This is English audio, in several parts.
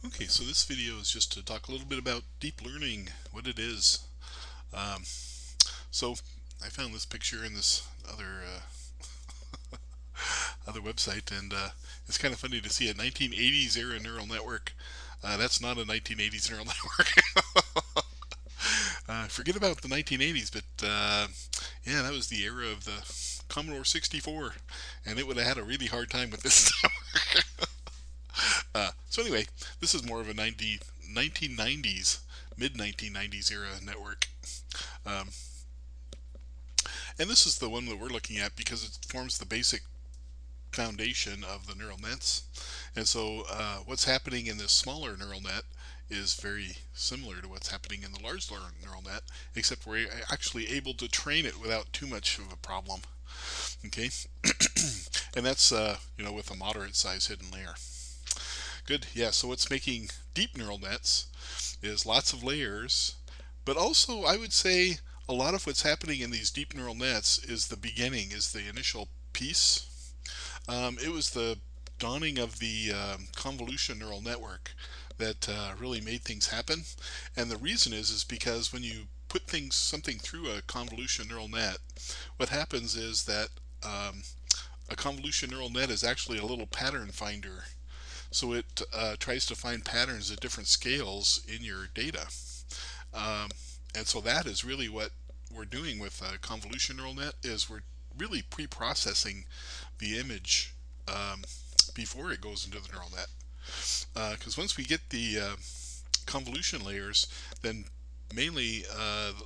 Okay, so this video is just to talk a little bit about deep learning, what it is. Um, so I found this picture in this other website, and it's kind of funny to see a 1980s era neural network. That's not a 1980s neural network. Forget about the 1980s, but yeah, that was the era of the Commodore 64, and it would have had a really hard time with this network. So anyway, this is more of a 1990s, mid 1990s era network. Um, and this is the one that we're looking at because it forms the basic foundation of the neural nets. And so what's happening in this smaller neural net is very similar to what's happening in the large neural net, except we're actually able to train it without too much of a problem. Okay, and that's with a moderate size hidden layer. Good. Yeah. So what's making deep neural nets is lots of layers, but also I would say a lot of what's happening in these deep neural nets is the beginning, is the initial piece. It was the dawning of the convolution neural network that really made things happen. And the reason is because when you put something through a convolution neural net, what happens is that a convolution neural net is actually a little pattern finder. So it tries to find patterns at different scales in your data. Um, and so that is really what we're doing with a convolution neural net is we're really pre-processing the image um, before it goes into the neural net. Because once we get the convolution layers, then mainly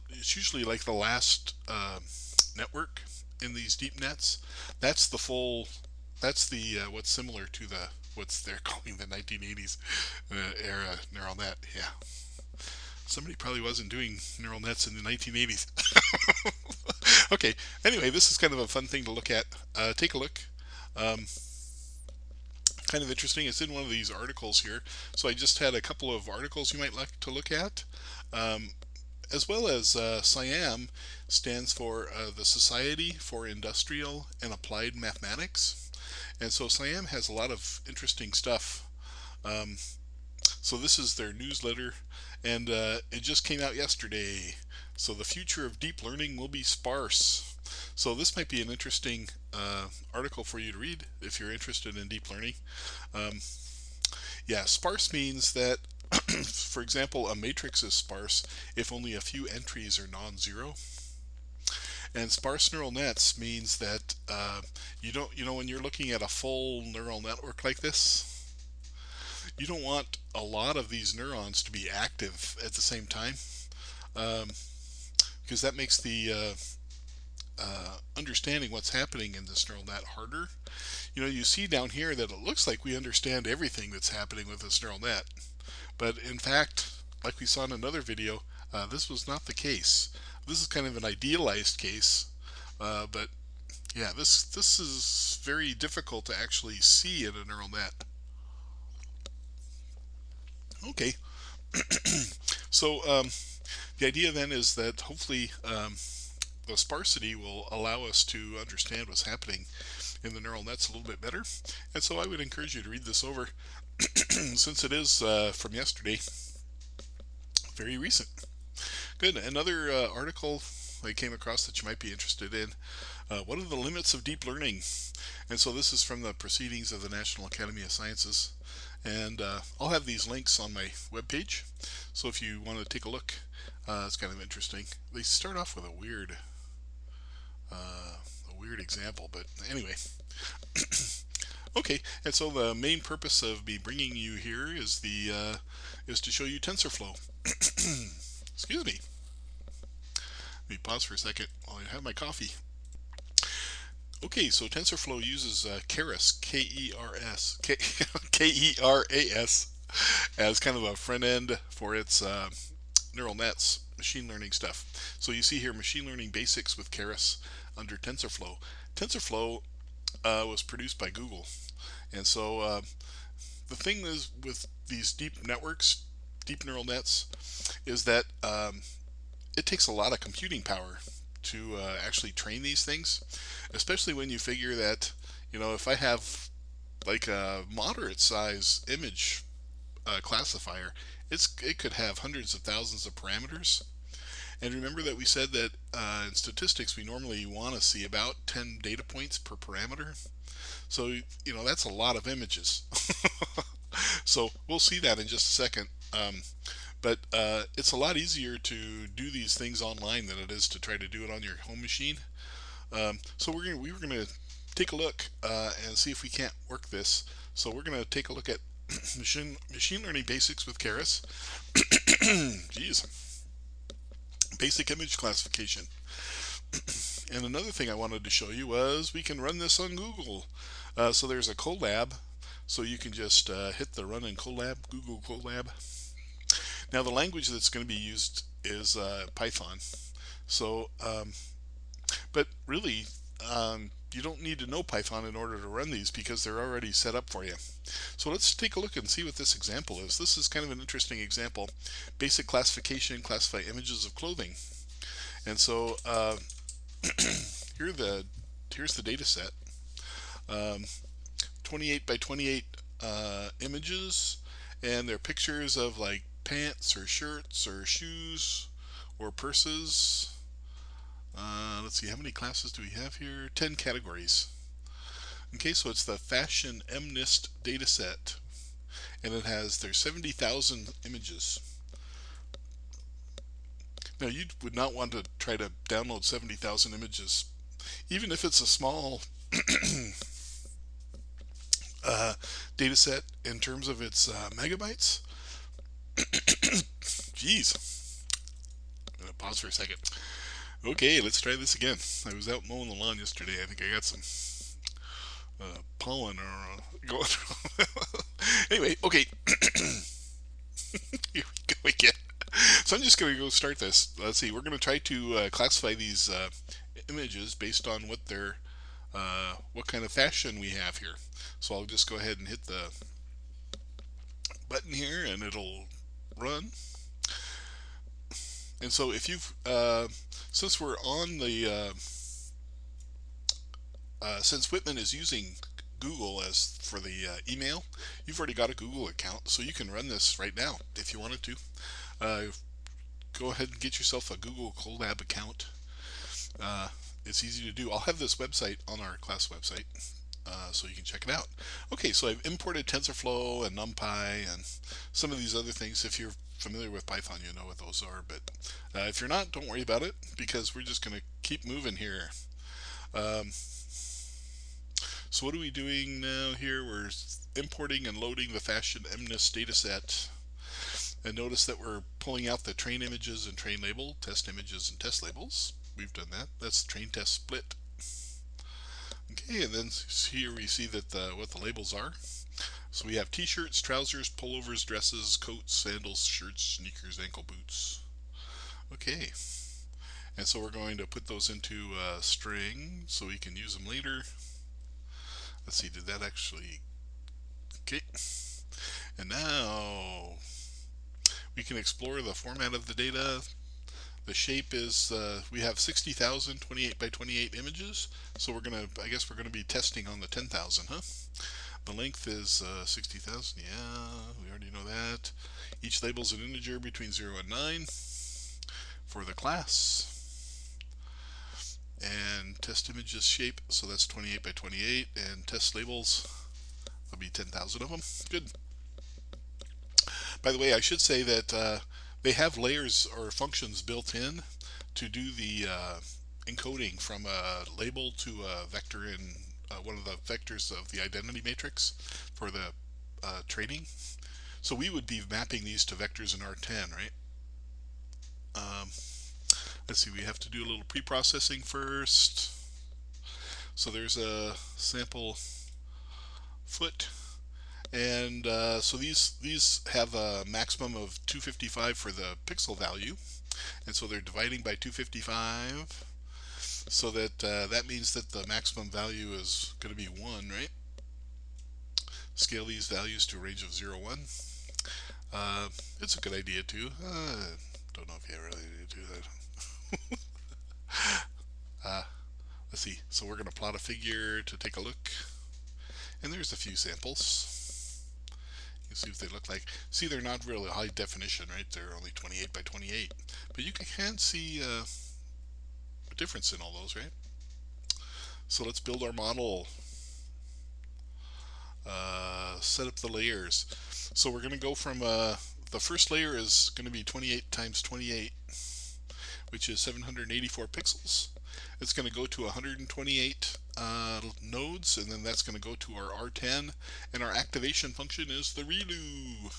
it's usually like the last network in these deep nets. That's the full. That's the what's similar to the what's they're calling the 1980s era neural net. Yeah, somebody probably wasn't doing neural nets in the 1980s. Okay. Anyway, this is kind of a fun thing to look at. Take a look. Um, Kind of interesting. It's in one of these articles here. So I just had a couple of articles you might like to look at. Um, as well as SIAM stands for the Society for Industrial and Applied Mathematics. And so SIAM has a lot of interesting stuff. Um, so this is their newsletter, and it just came out yesterday. So the future of deep learning will be sparse. So this might be an interesting article for you to read if you're interested in deep learning. Um, yeah, sparse means that, for example, a matrix is sparse if only a few entries are non-zero. And sparse neural nets means that you don't, when you're looking at a full neural network like this, you don't want a lot of these neurons to be active at the same time, um, because that makes the understanding what's happening in this neural net harder. You see down here that it looks like we understand everything that's happening with this neural net, but in fact, like we saw in another video, this was not the case. This is kind of an idealized case, but yeah, this is very difficult to actually see in a neural net. Okay, so the idea then is that hopefully the sparsity will allow us to understand what's happening in the neural nets a little bit better. And so I would encourage you to read this over since it is from yesterday, very recent. Good. Another article I came across that you might be interested in. What are the limits of deep learning? And so this is from the Proceedings of the National Academy of Sciences. And I'll have these links on my webpage. So if you want to take a look, it's kind of interesting. They start off with a weird example, but anyway. Okay, and so the main purpose of me bringing you here is to show you TensorFlow. Excuse me. Let me pause for a second while I have my coffee. Okay, so TensorFlow uses Keras, K-E-R-S, K-E-R-A-S, as kind of a front end for its neural nets, machine learning stuff. So you see here machine learning basics with Keras under TensorFlow. TensorFlow was produced by Google. And so the thing is with these deep networks, deep neural nets, is that it takes a lot of computing power to actually train these things, especially when you figure that, if I have like a moderate size image classifier, it could have hundreds of thousands of parameters. And remember that we said that in statistics we normally want to see about 10 data points per parameter. So that's a lot of images. So we'll see that in just a second. But it's a lot easier to do these things online than it is to try to do it on your home machine. So we were gonna take a look and see if we can't work this. So we're gonna take a look at machine learning basics with Keras. Jeez, basic image classification. And another thing I wanted to show you was we can run this on Google. So there's a Colab, so you can just hit the run in Colab, Google Colab. Now the language that's going to be used is Python. So, but really, you don't need to know Python in order to run these because they're already set up for you. So let's take a look and see what this example is. This is kind of an interesting example. Basic classification, classify images of clothing. And so here's the data set. 28 by 28 images, and they're pictures of like pants or shirts or shoes or purses. Let's see, how many classes do we have here? 10 categories. Okay, so it's the Fashion MNIST data set, and there's 70,000 images. Now you would not want to try to download 70,000 images, even if it's a small data set in terms of its megabytes. Jeez. I'm going to pause for a second. Okay, let's try this again. I was out mowing the lawn yesterday. I think I got some pollen or going. Anyway, okay. Here we go again. So I'm just going to go start this. Let's see. We're going to try to classify these images based on what kind of fashion we have here. So I'll just go ahead and hit the button here, and it'll run. And so if you've since we're on the since Whitman is using Google as for the email, you've already got a Google account, so you can run this right now if you wanted to. Go ahead and get yourself a Google Colab account. It's easy to do. I'll have this website on our class website, so you can check it out. Okay, so I've imported TensorFlow and NumPy and some of these other things. If you're familiar with Python, you know what those are, but if you're not, don't worry about it, because we're just going to keep moving here. So what are we doing now here? We're importing and loading the Fashion MNIST dataset. And notice that we're pulling out the train images and train label, test images and test labels. We've done that. That's train test split. Okay, and then here we see that what the labels are. So we have t-shirts, trousers, pullovers, dresses, coats, sandals, shirts, sneakers, ankle boots. Okay, and so we're going to put those into a string so we can use them later. Let's see, did that actually... Okay, and now we can explore the format of the data. The shape is, we have 60,000 28 by 28 images, so I guess we're gonna be testing on the 10,000, huh? The length is 60,000, yeah, we already know that. Each label is an integer between 0 and 9 for the class. And test images shape, so that's 28 by 28, and test labels, there'll be 10,000 of them. Good. By the way, I should say that they have layers or functions built in to do the encoding from a label to a vector in one of the vectors of the identity matrix for the training. So we would be mapping these to vectors in R10, right? Let's see, we have to do a little pre-processing first. So there's a sample foot. And so these have a maximum of 255 for the pixel value, and so they're dividing by 255, so that that means that the maximum value is going to be 1, right? Scale these values to a range of 0, 1. It's a good idea too. Don't know if you really need to do that. Let's see. So we're going to plot a figure to take a look, and there's a few samples. You see what they look like. See, they're not really high definition, right? They're only 28 by 28, but you can see a difference in all those, right? So let's build our model. Set up the layers. So we're going to go from the first layer is going to be 28 times 28, which is 784 pixels. It's going to go to 128 nodes, and then that's going to go to our R10, and our activation function is the ReLU,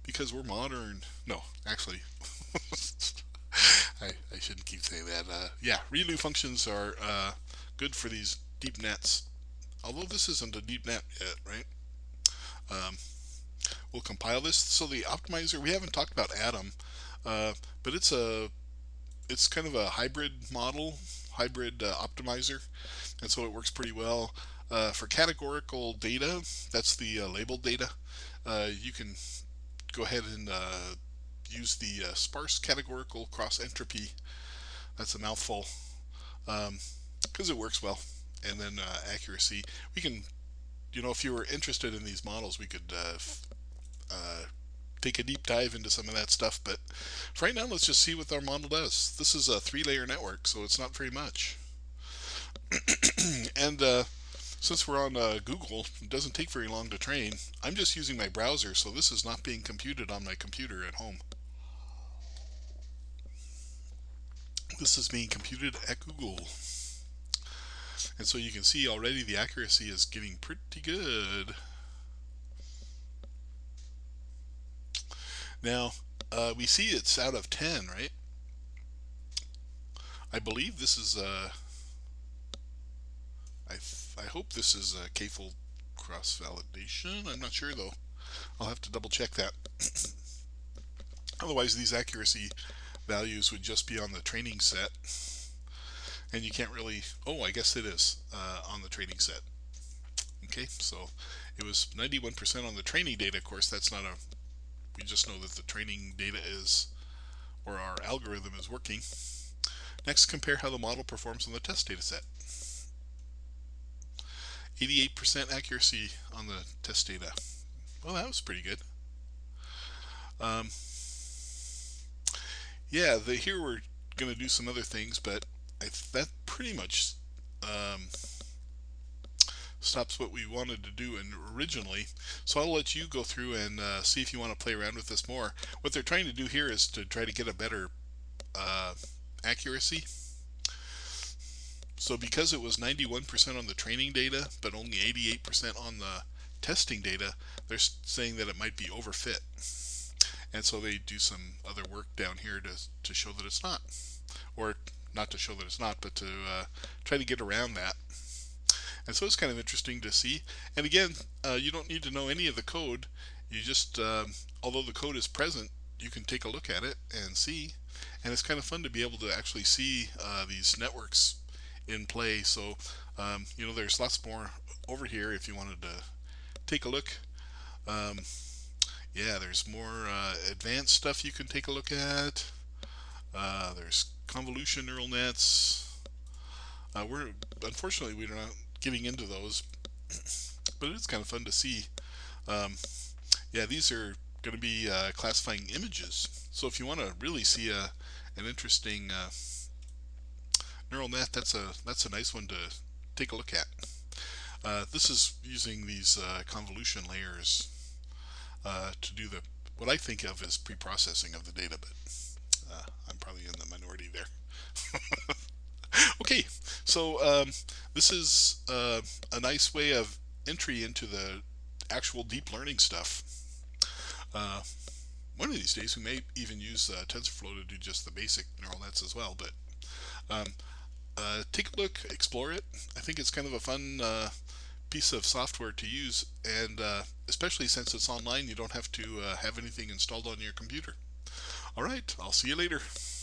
because we're modern. No, actually, I shouldn't keep saying that. Yeah, ReLU functions are good for these deep nets. Although this isn't a deep net yet, right? Um, we'll compile this. So the optimizer, we haven't talked about Atom, but it's kind of a hybrid model, hybrid optimizer, and so it works pretty well. For categorical data, that's the labeled data, you can go ahead and use the sparse categorical cross entropy. That's a mouthful, because it works well. And then accuracy. We can, if you were interested in these models, we could take a deep dive into some of that stuff. But for right now, let's just see what our model does. This is a 3-layer network, so it's not very much. And since we're on Google, it doesn't take very long to train. I'm just using my browser, so this is not being computed on my computer at home. This is being computed at Google. And so you can see already the accuracy is getting pretty good. Now, we see it's out of 10, right? I believe this is, I hope this is a k-fold cross-validation. I'm not sure, though. I'll have to double check that. Otherwise, these accuracy values would just be on the training set. And you can't really, oh, I guess it is on the training set. Okay, so it was 91% on the training data. Of course, that's not we just know that the training data is, or our algorithm is working. Next, compare how the model performs on the test data set. 88% accuracy on the test data. Well, that was pretty good. Yeah, here we're going to do some other things, but that pretty much stops what we wanted to do originally. So I'll let you go through and see if you want to play around with this more. What they're trying to do here is to try to get a better accuracy. So because it was 91% on the training data, but only 88% on the testing data, they're saying that it might be overfit. And so they do some other work down here to show that it's not. Or not to show that it's not, but to try to get around that. And so it's kind of interesting to see. And again, you don't need to know any of the code. You just, although the code is present, you can take a look at it and see. And it's kind of fun to be able to actually see these networks in play. So, there's lots more over here if you wanted to take a look. Yeah, there's more advanced stuff you can take a look at. There's convolution neural nets. Unfortunately, we're not getting into those, but it's kind of fun to see. Yeah, these are going to be classifying images. So if you want to really see an interesting neural net, that's a nice one to take a look at. This is using these convolution layers to do what I think of as pre-processing of the data, but I'm probably in the minority there. Okay, so this is a nice way of entry into the actual deep learning stuff. One of these days we may even use TensorFlow to do just the basic neural nets as well, but take a look, explore it. I think it's kind of a fun piece of software to use, and especially since it's online, you don't have to have anything installed on your computer. Alright, I'll see you later.